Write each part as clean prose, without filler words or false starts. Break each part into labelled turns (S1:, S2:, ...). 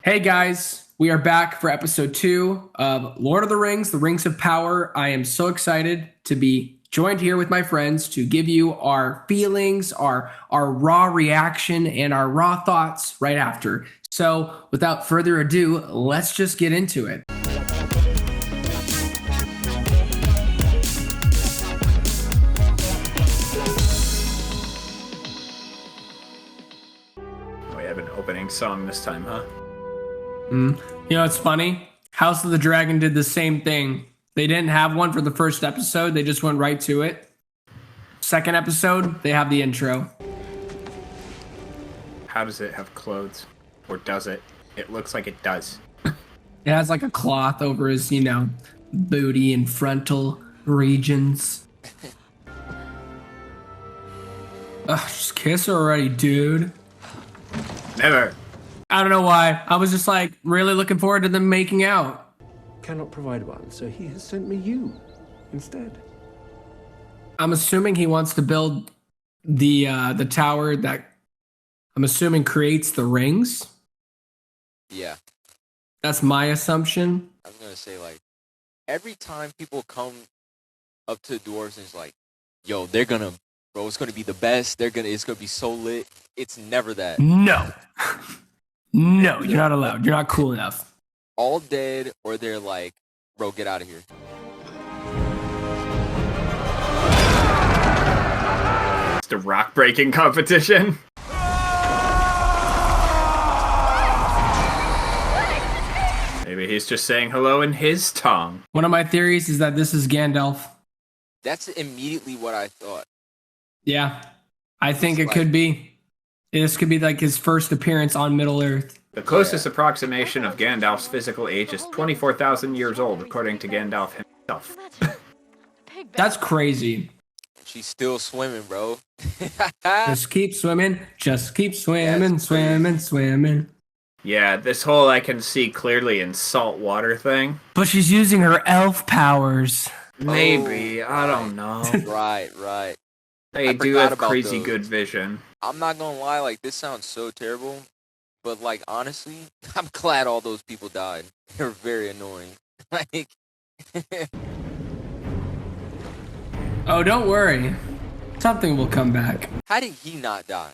S1: Hey guys, we are back for episode 2 of Lord of the Rings, The Rings of Power. I am so excited to be joined here with my friends to give you our feelings, our raw reaction, and our raw thoughts right after. So without further ado, let's just get into it.
S2: We have an opening song this time, huh?
S1: You know, it's funny. House of the Dragon did the same thing. They didn't have one for the first episode. They just went right to it. Second episode, they have the intro.
S2: How does it have clothes? Or does it? It looks like it does.
S1: It has like a cloth over his, booty and frontal regions. Ugh, just kiss her already, dude.
S2: Never.
S1: I don't know why. I was just like really looking forward to them making out.
S3: Cannot provide one, so he has sent me you instead.
S1: I'm assuming he wants to build the tower that I'm assuming creates the rings.
S4: Yeah.
S1: That's my assumption.
S4: I was gonna say, like, every time people come up to the dwarves and it's like, yo, it's gonna be the best, it's gonna be so lit. It's never that.
S1: No. No, you're not allowed. You're not cool enough.
S4: All dead, or they're like, bro, get out of here.
S2: It's the rock breaking competition. Maybe he's just saying hello in his tongue.
S1: One of my theories is that this is Gandalf.
S4: That's immediately what I thought.
S1: Yeah, I think it could be. This could be like his first appearance on Middle-earth.
S2: The closest approximation of Gandalf's physical age is 24,000 years old, according to Gandalf himself.
S1: That's crazy.
S4: She's still swimming, bro.
S1: Just keep swimming. Just keep swimming, swimming.
S2: Yeah, this whole I can see clearly in salt water thing.
S1: But she's using her elf powers.
S2: Maybe. I don't know.
S4: Right.
S2: They do have crazy good vision.
S4: I'm not gonna lie, like, this sounds so terrible, but, like, honestly, I'm glad all those people died. They're very annoying. Like,
S1: Oh, don't worry. Something will come back.
S4: how did he not die?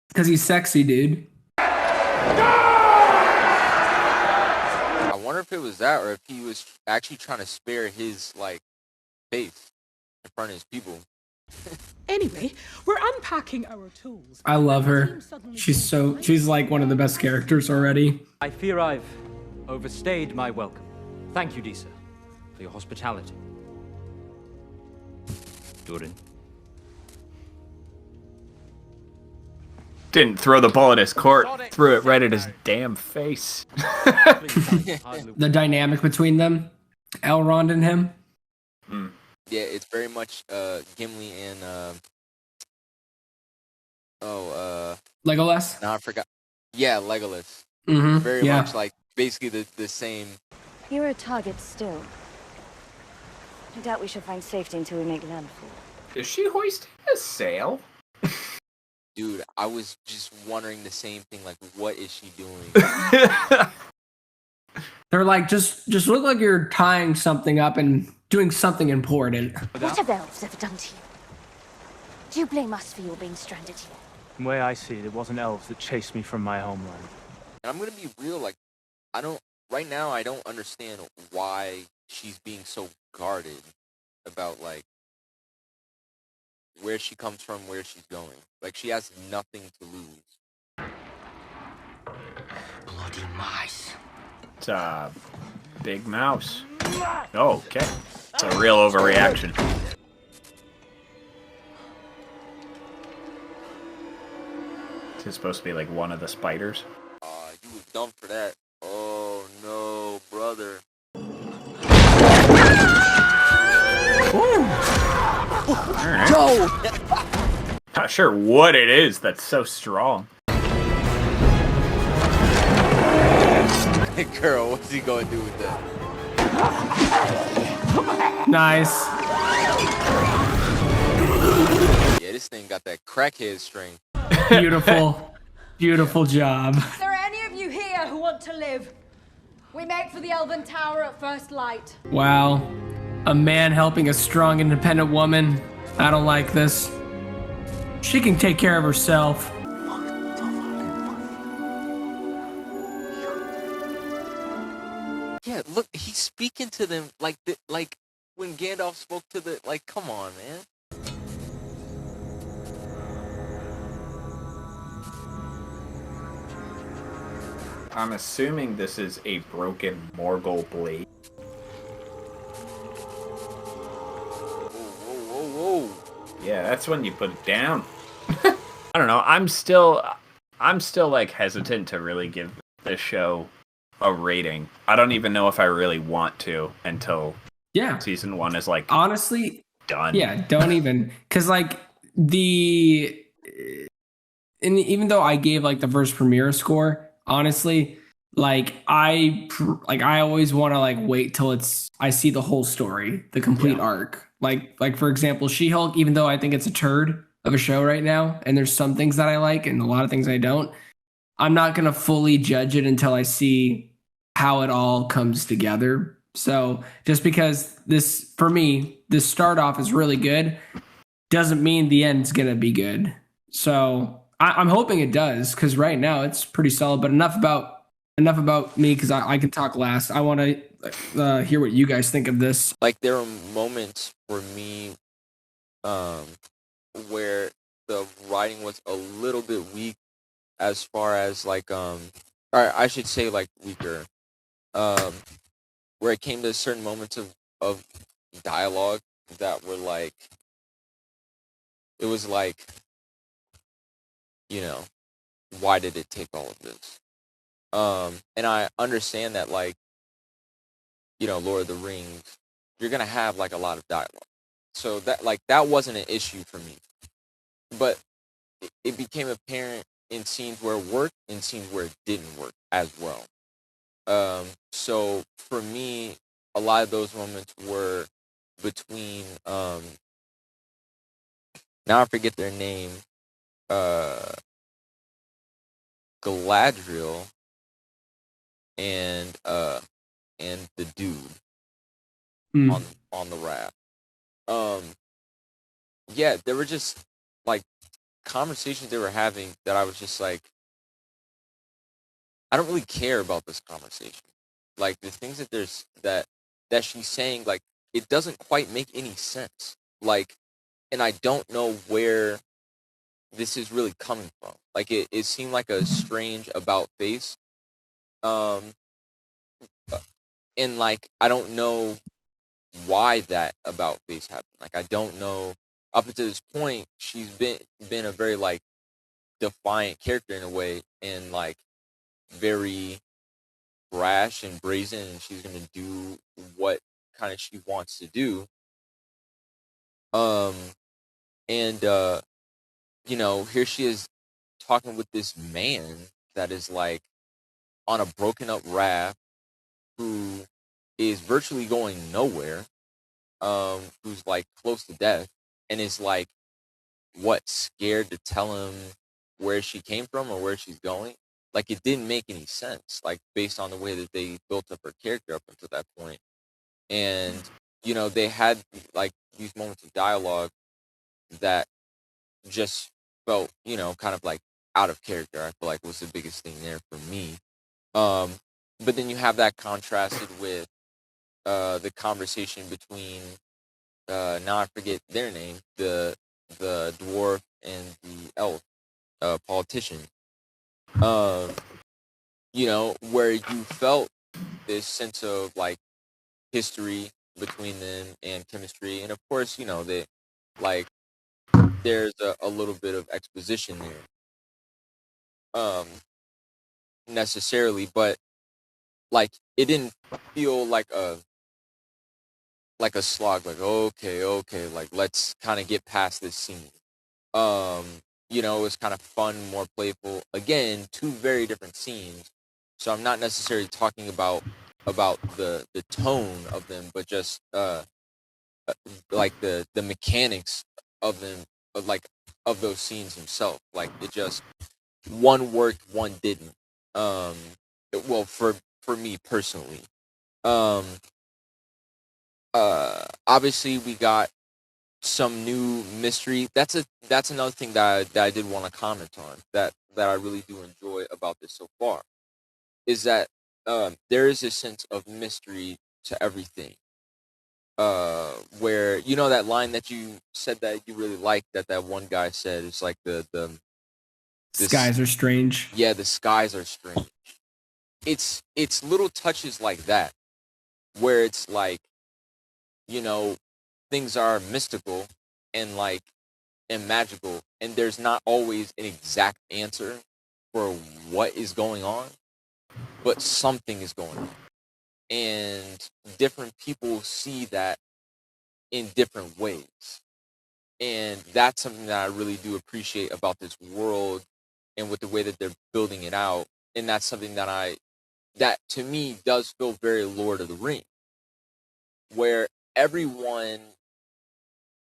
S1: Because he's sexy, dude.
S4: I wonder if it was that, or if he was actually trying to spare his, like, face in front of his people.
S5: Anyway, we're unpacking our tools.
S1: I love her. She's like one of the best characters already.
S6: I fear I've overstayed my welcome. Thank you, Disa, for your hospitality. Durin.
S2: Didn't throw the ball at his court, threw it right at his damn face.
S1: The dynamic between them, Elrond and him.
S4: Yeah, it's very much Gimli and
S1: Legolas?
S4: no, I forgot. Yeah, Legolas.
S1: Mm-hmm.
S4: Very much like basically the same.
S7: You're a target still. I doubt we should find safety until we make landfall.
S2: Is she hoisting a sail?
S4: Dude, I was just wondering the same thing. Like, what is she doing?
S1: They're like, just look like you're tying something up and doing something important.
S7: What have elves ever done to you? Do you blame us for your being stranded here?
S6: The way I see it, it wasn't elves that chased me from my homeland.
S4: And I'm gonna be real. Like, right now, I don't understand why she's being so guarded about, like, where she comes from, where she's going. Like, she has nothing to lose.
S8: Bloody mice.
S2: It's a big mouse. Oh, okay. It's a real overreaction. Is it supposed to be like one of the spiders?
S4: You was dumb for that. Oh no, brother.
S2: Alright.
S4: No!
S2: Not sure what it is that's so strong.
S4: Girl, what's he gonna do with that?
S1: Nice.
S4: Yeah, this thing got that crackhead strength.
S1: Beautiful. Beautiful job.
S5: Is there any of you here who
S9: want to live. We make for the Elven Tower at first light.
S1: Wow. A man helping a strong, independent woman. I don't like this. She can take care of herself.
S4: Yeah, look, he's speaking to them like when Gandalf spoke to the, like, come on, man.
S2: I'm assuming this is a broken Morgul blade.
S4: Whoa.
S2: Yeah, that's when you put it down. I don't know. I'm still like hesitant to really give this show a rating. I don't even know if I really want to until season 1 is like
S1: honestly
S2: done.
S1: Yeah, don't even, because like and even though I gave like the first premiere score, honestly, like I always want to like wait till I see the whole story, the complete arc. Like for example, She-Hulk, even though I think it's a turd of a show right now, and there's some things that I like and a lot of things I don't, I'm not gonna fully judge it until I see how it all comes together. So just because this, for me, this start off is really good, doesn't mean the end's gonna be good. So I'm hoping it does, because right now it's pretty solid. But enough about me, because I can talk last. I want to hear what you guys think of this.
S4: Like, there are moments for me where the writing was a little bit weak, as far as like or I should say like weaker, where it came to certain moments of dialogue that were like, it was like, you know, why did it take all of this? And I understand that, like, you know, Lord of the Rings, you're gonna have like a lot of dialogue, so that wasn't an issue for me. But it became apparent in scenes where it worked and scenes where it didn't work as well. So for me, a lot of those moments were between now I forget their name, Galadriel and the dude on the raft. Yeah, there were just like conversations they were having that I was just like, I don't really care about this conversation. Like, the things that she's saying, like, it doesn't quite make any sense. Like, and I don't know where this is really coming from. Like, it seemed like a strange about face. And like, I don't know why that about face happened. Like, I don't know. Up until this point, she's been a very like defiant character in a way, and like very brash and brazen, and she's gonna do what kind of she wants to do. And you know, here she is talking with this man that is like on a broken up raft, who is virtually going nowhere, who's like close to death, and is like, what, scared to tell him where she came from or where she's going. Like, it didn't make any sense, like, based on the way that they built up her character up until that point. And, you know, they had like these moments of dialogue that just felt, you know, kind of like out of character. I feel like was the biggest thing there for me. But then you have that contrasted with the conversation between now I forget their name, the dwarf and the elf politician. You know, where you felt this sense of like history between them and chemistry, and of course, you know, that like there's a little bit of exposition there, necessarily, but like it didn't feel like a slog, like okay, like let's kind of get past this scene. You know, it was kind of fun, more playful. Again, two very different scenes, so I'm not necessarily talking about the tone of them, but just like the mechanics of them, of those scenes themselves. Like, it just, one worked, one didn't. well, for me personally, um, obviously we got some new mystery. That's another thing that I did want to comment on that I really do enjoy about this so far is that there is a sense of mystery to everything. Where you know that line that you said that you really liked that one guy said, it's like the
S1: Skies are strange.
S4: yeah, the skies are strange. It's little touches like that where it's like, you know, things are mystical and like and magical, and there's not always an exact answer for what is going on, but something is going on, and different people see that in different ways. And that's something that I really do appreciate about this world and with the way that they're building it out. And that's something that to me does feel very Lord of the Rings, where everyone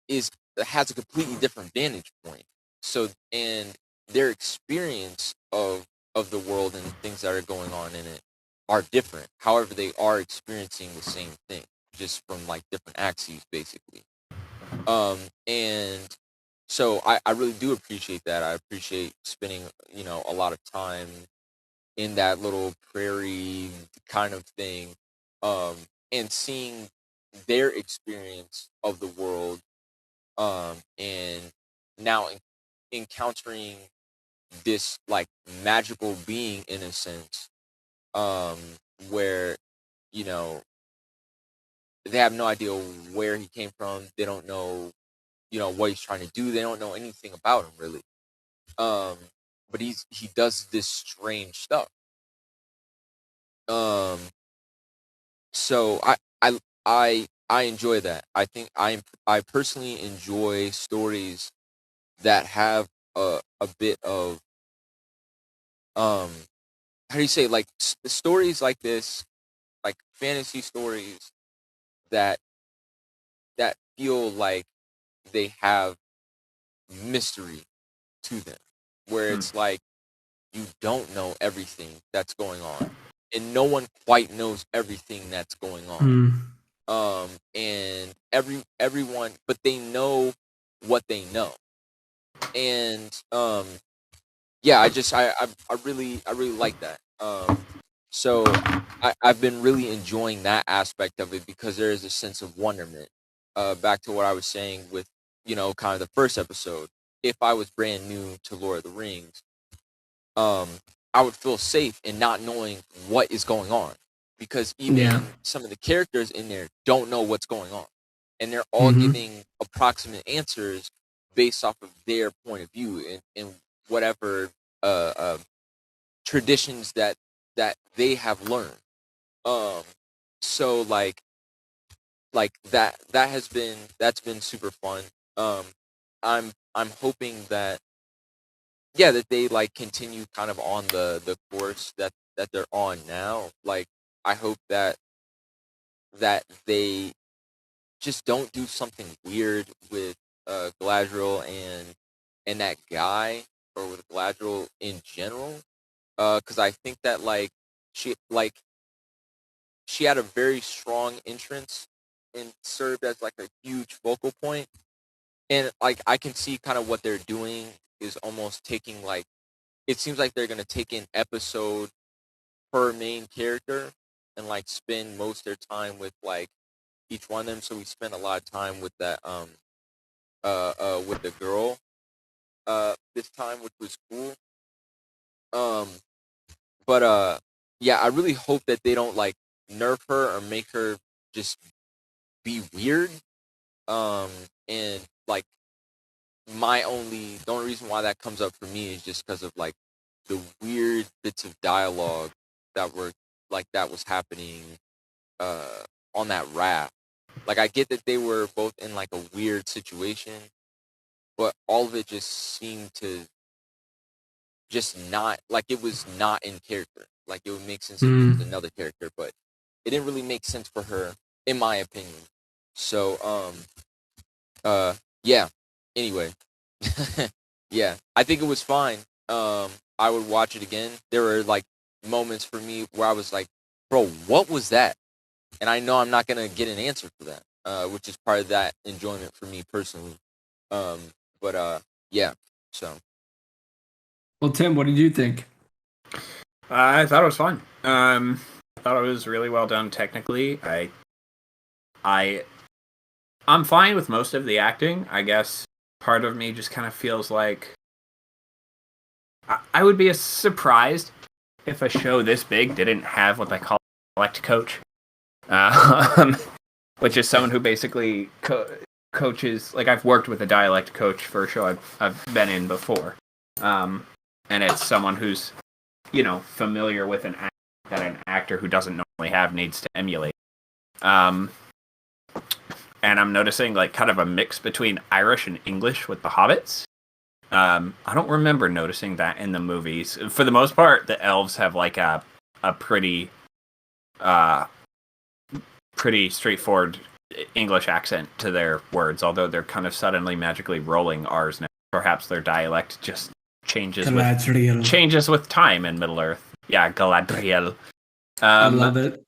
S4: is has a completely different vantage point. So and their experience of the world and the things that are going on in it are different. However, they are experiencing the same thing, just from like different axes, basically. And so I really do appreciate that. I appreciate spending, a lot of time in that little prairie kind of thing, um, and seeing their experience of the world, and now encountering this like magical being in a sense, um, where you know they have no idea where he came from. They don't know, what he's trying to do. They don't know anything about him really. Um, but he does this strange stuff. Um, so I enjoy that. I think I personally enjoy stories that have a bit of um how do you say, like stories like this, like fantasy stories that feel like they have mystery to them, where
S2: Hmm.
S4: it's like you don't know everything that's going on, and no one quite knows everything that's going on.
S1: Mm.
S4: And everyone, but they know what they know. And yeah, I really like that. So I've been really enjoying that aspect of it because there is a sense of wonderment. Back to what I was saying with, kind of the first episode. If I was brand new to Lord of the Rings, um, I would feel safe in not knowing what is going on, because
S1: Yeah.
S4: even some of the characters in there don't know what's going on, and they're all
S1: Mm-hmm.
S4: giving approximate answers based off of their point of view and whatever uh, uh, traditions that they have learned. Um, so that's been super fun. Um, I'm hoping that, yeah, that they like continue kind of on the course that they're on now. Like I hope that they just don't do something weird with Galadriel and that guy, or with Galadriel in general. Because I think that she like she had a very strong entrance and served as like a huge focal point. And like I can see kind of what they're doing is almost taking like, it seems like they're gonna take an episode per main character and like spend most of their time with like each one of them. So we spent a lot of time with that with the girl this time, which was cool. Um but yeah, I really hope that they don't like nerf her or make her just be weird. Um and like the only reason why that comes up for me is just because of like the weird bits of dialogue that was happening uh on that raft. Like I get that they were both in like a weird situation, but all of it just seemed to just not like it was not in character. Like it would make sense if it was
S1: Mm.
S4: another character, but it didn't really make sense for her, in my opinion. So yeah. Anyway, yeah, I think it was fine. I would watch it again. There were like moments for me where I was like, bro, what was that? And I know I'm not going to get an answer for that, which is part of that enjoyment for me personally. Yeah, so.
S1: Well, Tim, what did you think?
S2: I thought it was fun. I thought it was really well done technically. I'm fine with most of the acting. I guess part of me just kind of feels like I would be surprised if a show this big didn't have what they call a dialect coach, which is someone who basically coaches. Like, I've worked with a dialect coach for a show I've been in before, and it's someone who's, you know, familiar with that an actor who doesn't normally have needs to emulate. And I'm noticing like kind of a mix between Irish and English with the hobbits. I don't remember noticing that in the movies. For the most part, the elves have like a pretty straightforward English accent to their words, although they're kind of suddenly magically rolling R's now. Perhaps their dialect just changes with time in Middle Earth. Yeah, Galadriel.
S1: I love it.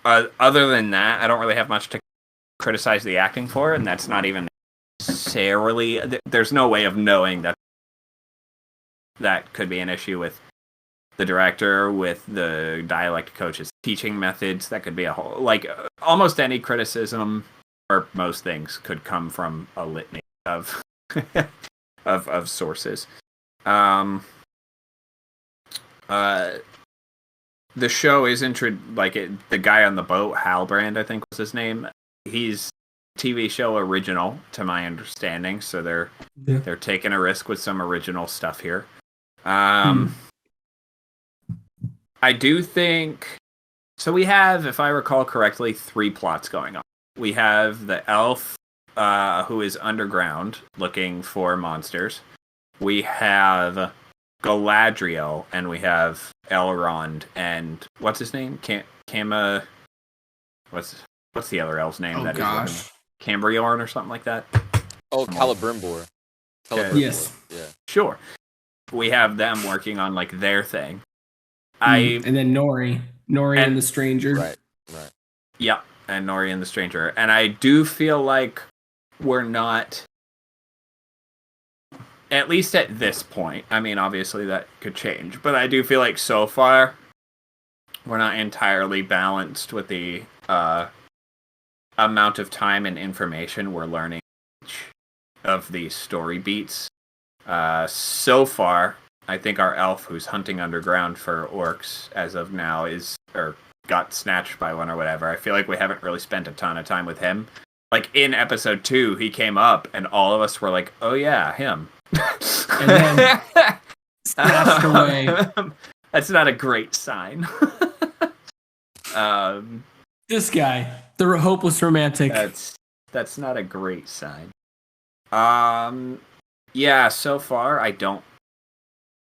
S2: Other than that, I don't really have much to criticize the acting for, and that's not even necessarily. There's no way of knowing that could be an issue with the director, with the dialect coach's teaching methods. That could be a whole, like, almost any criticism or most things could come from a litany of of sources. The show is the guy on the boat, Halbrand, I think was his name. He's TV show original, to my understanding, so they're taking a risk with some original stuff here. I do think so. We have, if I recall correctly, 3 plots going on. We have the elf who is underground looking for monsters. We have Galadriel, and we have Elrond, and what's his name? Kama. What's the other elf's name?
S1: Oh, gosh.
S2: Cambriorn or something like that.
S4: Oh, Celebrimbor.
S1: Yes.
S4: Yeah.
S2: Sure. We have them working on like their thing.
S1: And then Nori and the Stranger.
S4: Right.
S2: Yeah, and Nori and the Stranger. And I do feel like we're not, at least at this point, I mean, obviously that could change, but I do feel like so far we're not entirely balanced with the amount of time and information we're learning each of these story beats. So far, I think our elf who's hunting underground for orcs as of now got snatched by one or whatever. I feel like we haven't really spent a ton of time with him. Like in episode 2, he came up and all of us were like, oh yeah, him.
S1: And then snatched away.
S2: That's not a great sign.
S1: This guy, the hopeless romantic.
S2: That's not a great sign. Yeah, so far I don't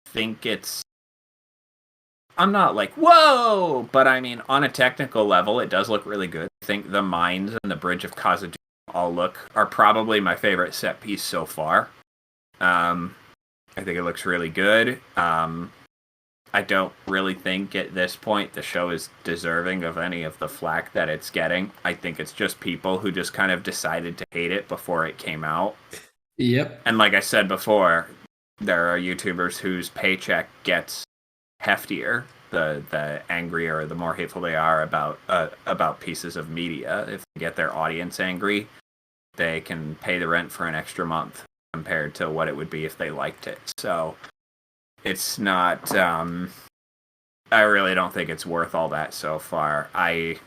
S2: think I'm not like, whoa! But I mean, on a technical level, it does look really good. I think the mines and the bridge of Khazad are probably my favorite set piece so far. I think it looks really good. I don't really think at this point the show is deserving of any of the flack that it's getting. I think it's just people who just kind of decided to hate it before it came out.
S1: Yep.
S2: And like I said before, there are YouTubers whose paycheck gets heftier the angrier or the more hateful they are about pieces of media. If they get their audience angry, they can pay the rent for an extra month compared to what it would be if they liked it. So it's not I really don't think it's worth all that so far. I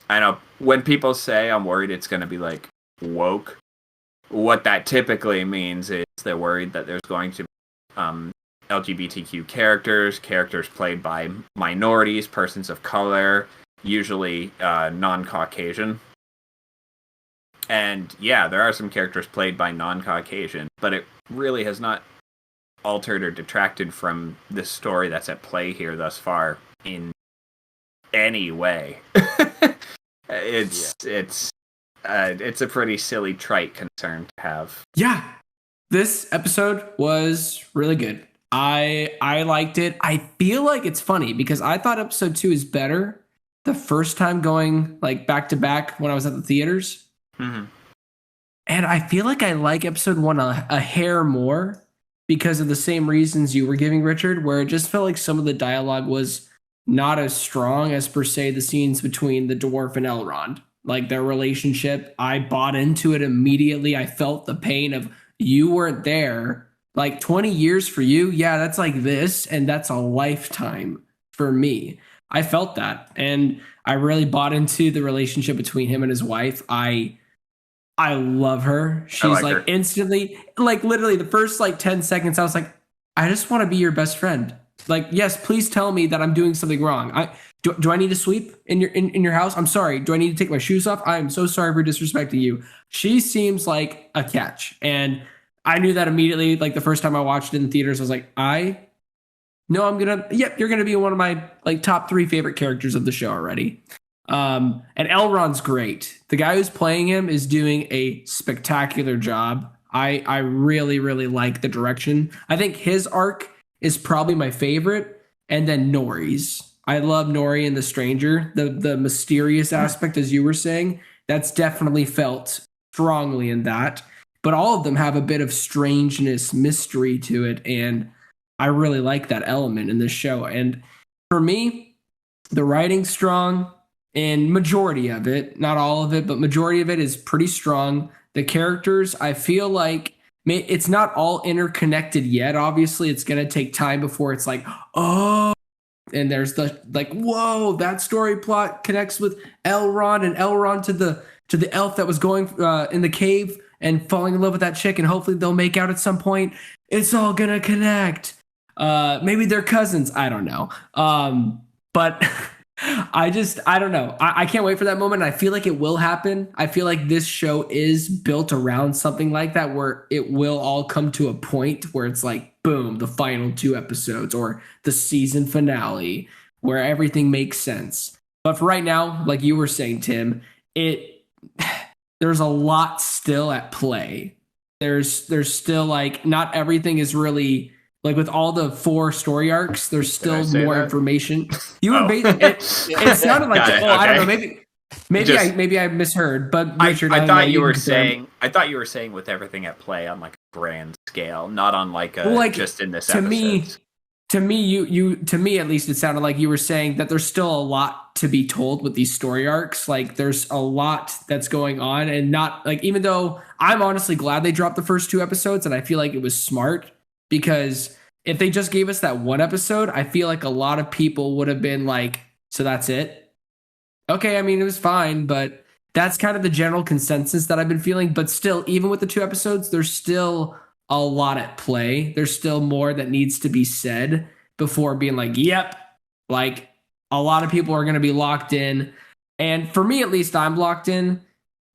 S2: know when people say I'm worried it's going to be like woke, what that typically means is they're worried that there's going to be LGBTQ characters played by minorities, persons of color, usually non-Caucasian. And yeah, there are some characters played by non-Caucasian, but it really has not altered or detracted from the story that's at play here thus far in any way. It's a pretty silly, trite concern to have.
S1: Yeah. This episode was really good. I liked it. I feel like it's funny because I thought episode 2 is better the first time going like back to back when I was at the theaters.
S2: Mm-hmm.
S1: And I feel like I like episode 1 a hair more because of the same reasons you were giving, Richard, where it just felt like some of the dialogue was not as strong as per se the scenes between the dwarf and Elrond. Like their relationship, I bought into it immediately. I felt the pain of you weren't there. Like 20 years for you, yeah, that's like this, and that's a lifetime for me. I felt that, and I really bought into the relationship between him and his wife. I love her. She's like
S2: her.
S1: Instantly, like literally the first like 10 seconds, I was like, I just want to be your best friend. Like, yes, please tell me that I'm doing something wrong. Do I need to sweep in your house? I'm sorry. Do I need to take my shoes off? I am so sorry for disrespecting you. She seems like a catch. And I knew that immediately. Like the first time I watched it in theaters, I was like, you're going to be one of my like top 3 favorite characters of the show already. And Elrond's great. The guy who's playing him is doing a spectacular job. I really, really like the direction. I think his arc is probably my favorite. And then Nori's. I love Nori and the Stranger. The mysterious aspect, as you were saying, that's definitely felt strongly in that. But all of them have a bit of strangeness, mystery to it. And I really like that element in this show. And for me, the writing's strong. And majority of it, not all of it, but majority of it is pretty strong. The characters, I feel like it's not all interconnected yet. Obviously, it's going to take time before it's like, oh, and there's the like, whoa, that story plot connects with Elrond and Elrond to the elf that was going in the cave and falling in love with that chick, and hopefully they'll make out at some point. It's all going to connect. Maybe they're cousins. I don't know. But I don't know. I can't wait for that moment. I feel like it will happen. I feel like this show is built around something like that, where it will all come to a point where it's like, boom, the final 2 episodes or the season finale where everything makes sense. But for right now, like you were saying, Tim, there's a lot still at play. There's still like not everything is really like with all the 4 story arcs, there's still more information. You were it sounded like I don't know, maybe I misheard, but Richard,
S2: I thought you were saying with everything at play on like a grand scale, not on like a just in this episode. To me at least, it sounded like you were saying that there's still a lot to be told with these story arcs. Like there's a lot that's going on, and not like, even though I'm honestly glad they dropped the first 2 episodes, and I feel like it was smart. Because if they just gave us that 1 episode, I feel like a lot of people would have been like, so that's it? Okay, I mean, it was fine, but that's kind of the general consensus that I've been feeling. But still, even with the 2 episodes, there's still a lot at play. There's still more that needs to be said before being like, yep, like a lot of people are going to be locked in. And for me, at least, I'm locked in.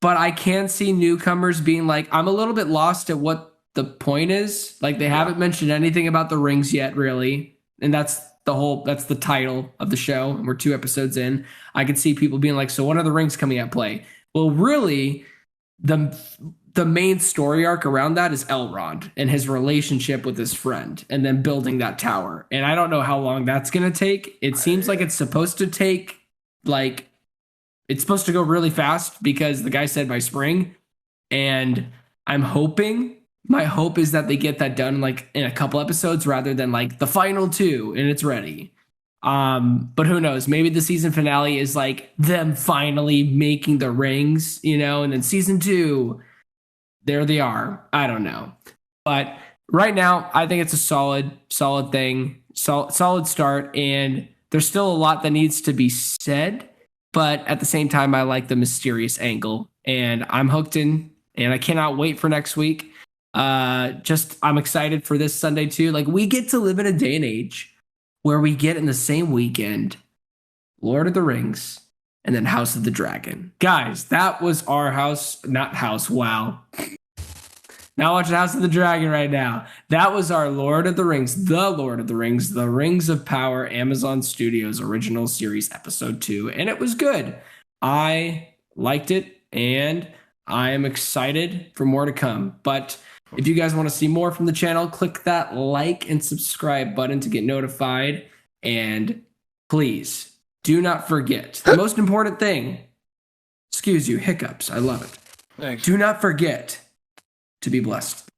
S2: But I can see newcomers being like, I'm a little bit lost at what the point is. Like they haven't mentioned anything about the rings yet, really. And that's the title of the show. And we're 2 episodes in. I could see people being like, so when are the rings coming at play? Well, really, the main story arc around that is Elrond and his relationship with his friend, and then building that tower. And I don't know how long that's going to take. It seems like it's supposed to take it's supposed to go really fast because the guy said by spring. And my hope is that they get that done like in a couple episodes rather than like the final 2 and it's ready. But who knows? Maybe the season finale is like them finally making the rings, and then season 2, there they are. I don't know. But right now, I think it's a solid thing, solid start. And there's still a lot that needs to be said. But at the same time, I like the mysterious angle, and I'm hooked in, and I cannot wait for next week. I'm excited for this Sunday too. Like we get to live in a day and age where we get in the same weekend Lord of the Rings and then House of the Dragon. Guys, that was our wow. Now watching House of the Dragon right now. That was our Lord of the Rings, The Rings of Power, Amazon Studios original series episode 2, and it was good. I liked it, and I am excited for more to come. But
S1: If you guys want to see more from the channel, click that like and subscribe button to get notified. And please do not forget the most important thing. Excuse you, hiccups. I love it.
S2: Thanks.
S1: Do not forget to be blessed.